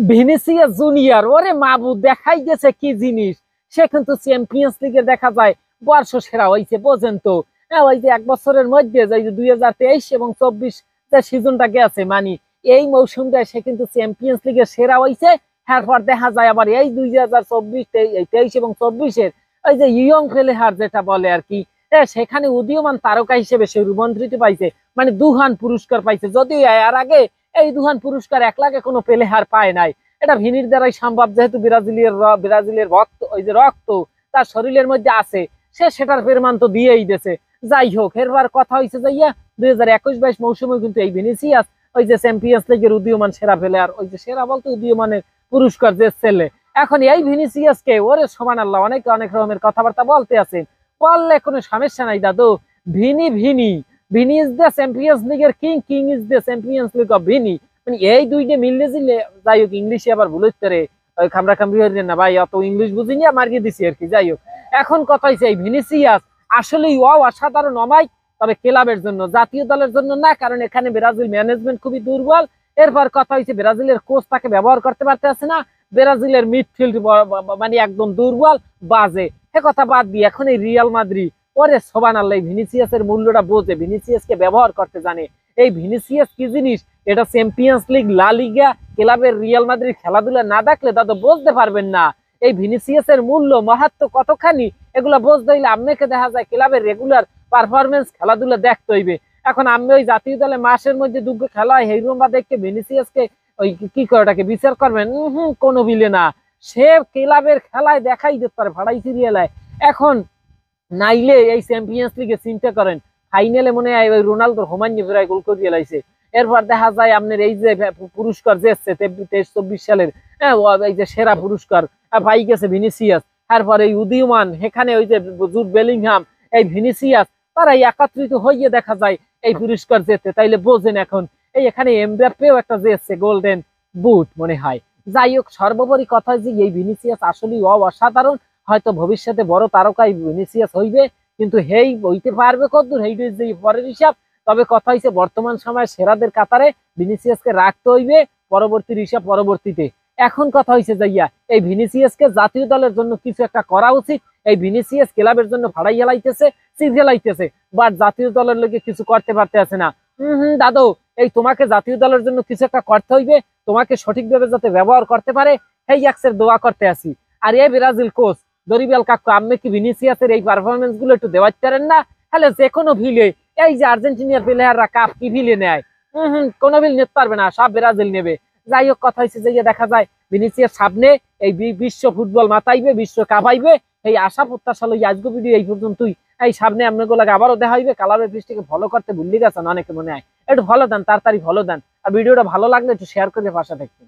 Vinicius junior ওরে মাবুদ দেখাই গেছে কি জিনিস। সে কিন্তু চ্যাম্পিয়ন্স লিগে দেখা যায় বর্ষ সেরা হয়েছে, বোঝেন তো। হ্যাঁ, ওই যে এক বছরের মধ্যে যে 2023 এবং 24 যে সিজনটা গেছে, মানে এই মৌসুমটায় সে কিন্তু চ্যাম্পিয়ন্স লিগের সেরা হয়েছে। এরপর দেখা যায় আবার এই 2024 23 এবং 24-এর ওই যে ইয়ং প্লেয়ার যেটা বলে আর কি, সেখানে উদীয়মান তারকা হিসেবে সে রূপান্তরিত পাইছে, মানে দুহান পুরস্কার পাইছে। যদিও এর আগে এই দুহান পুরস্কার একলাগে কোনো প্লেয়ার পায় নাই। এটা ভিনির দ্বারাই সম্ভব, যেহেতু ব্রাজিলের রক্ত, ওই যে রক্ত তার শরীরের মধ্যে আছে, সে সেটার প্রমাণ তো দিয়েই দিয়েছে। যাই হোক, এরবার কথা হয়েছে যাইয়া 2021-22 মৌসুমে কিন্তু এই ভিনিসিয়াস ওই যে চ্যাম্পিয়ন্স লিগের উদীয়মান সেরা প্লেয়ার, ওই যে সেরা বলতে উদীয়মানের পুরস্কার যে ছেলে, এখন এই ভিনিসিয়াসকে ওরে সমান আল্লাহ অনেক অনেক রকমের কথাবার্তা বলতে আছে। বললে কোনো সমস্যা নাই দাদু। Vini Vini Vini is the champions লিগের king, king is the champions league of Vini. মানে এই দুইটা মিললে জিলে, যাই হোক ইংলিশে আবার ভুল হইতে রে, ওই খামরা খামরি হইলেন না ভাই, অত ইংলিশ বুঝিনি মার্কিয়ে দিছি আর কি। যাই হোক, এখন কথা হয়েছে এই ভিনিসিয়াস আসলেই অসাধারণ অমায়িক, তবে ক্লাবের জন্য, জাতীয় দলের জন্য না, কারণ এখানে ব্রাজিল ম্যানেজমেন্ট খুবই দুর্বল। এরপর কথা হয়েছে ব্রাজিলের কোচ তাকে ব্যবহার করতে পারতেছে না, ব্রাজিলের মিডফিল্ড মানে একদম দুর্বল, বাজে। সে কথা বাদ দিয়ে এখন এই রিয়াল মাদ্রিদ ওরে সোবান আল্লাহ ভিনিসিয়াসের মূল্যটা বোঝে, ভিনিসিয়াসকে ব্যবহার করতে জানে। এই ভিনিসিয়াস কি জিনিস, এটা চ্যাম্পিয়ন্স লিগ, লা লিগা, ক্লাবের রিয়াল মাদ্রিদ খেলাধুলা না দেখলে দাদা বুঝতে পারবেন না এই ভিনিসিয়াসের মূল্য মাহাত্ম্য কতখানি। এগুলা বুঝতে হইলে আপনাকে দেখা যায় ক্লাবের রেগুলার পারফরমেন্স খেলাধুলা দেখতে হইবে। এখন আমি ওই জাতীয় দলে মাসের মধ্যে দুগ্গ খেলা হয় হেরুম্বা দেখে ভিনিসিয়াসকে ওই কি করে ওটাকে বিচার করবেন? কোনো বিলে না। সে ক্লাবের খেলায় দেখাই দিতে পারে ভাড়াই সিরিয়ালায়। এখন নাইলে এই চ্যাম্পিয়ন্স লিগে চিন্তা করেন, ফাইনালে মনে হয় ওই রোনালদোর হোমান্নি ফেরাই গোল করিয়ে লাইছে। এরপর দেখা যায় আপনার এই যে পুরস্কার যে এসছে 23-24 সালের, এই যে সেরা পুরস্কার পাই গেছে ভিনিসিয়াস। তারপরে এই উদীয়মান এখানে ওই যে জুড বেলিংহাম, এই ভিনিসিয়াস, তারা একত্রিত হইয়ে দেখা যায় এই পুরস্কার যেতে। তাইলে বোঝেন এখন এই এখানে এমবাপ্পেও একটা যে এসছে গোল্ডেন বুট মনে হয়। যাই হোক, সর্বোপরি কথা যে এই ভিনিসিয়াস আসলেই অসাধারণ। হয়তো ভবিষ্যতে বড় তারকাই ভিনিসিয়াস হইবে, কিন্তু হেই হইতে পারবে কতদূর হেইটা যে পরের হিসাব। তবে কথা হইছে বর্তমান সময়ে সেরাদের কাতারে ভিনিসিয়াসকে রাখতে হইবে, পরবর্তী হিসাব পরবর্তীতে। এখন কথা হইছে যাইয়া এই ভিনিসিয়াসকে জাতীয় দলের জন্য কিছু একটা করা উচিত। এই ভিনিসিয়াস ক্লাবের জন্য ভাড়াই হেলাইতেছে, সিজ হেলাইতেছে, বাট জাতীয় দলের লোকে কিছু করতে পারতেছে না। দাদু, এই তোমাকে জাতীয় দলের জন্য কিছু একটা করতে হইবে, তোমাকে সঠিকভাবে যাতে ব্যবহার করতে পারে সেই একসের দোয়া করতে আসি। আর এই ব্রাজিল কোচ দরিবেল কাকু, আপনি কি ভিনিসিয়াসের এই পারফরমেন্স গুলো একটু দেওয়াতে পারেন না? তাহলে যে কোনো ভিলে, এই যে আর্জেন্টিনার প্লেয়াররা কাপ কি ভিলে নেয়, কোনো ভিল নিতে পারবে না, সব ব্রাজিল নেবে। যাই হোক, কথা হয়েছে যে দেখা যায় ভিনিসিয়াস সামনে এই বিশ্ব ফুটবল মাতাইবে, বিশ্ব কাঁপাইবে, এই আশা প্রত্যাশা লই আজকে ভিডিও এই পর্যন্তই। এই সামনে আপনাকে আবারও দেখা হইবে। কালারের পৃষ্ঠকে ফলো করতে ভুলে গেছেন অনেকে মনে হয়, একটু ফলো দেন, তাড়াতাড়ি ফলো দেন। আর ভিডিওটা ভালো লাগলে একটু শেয়ার করে পাশে থাকবেন।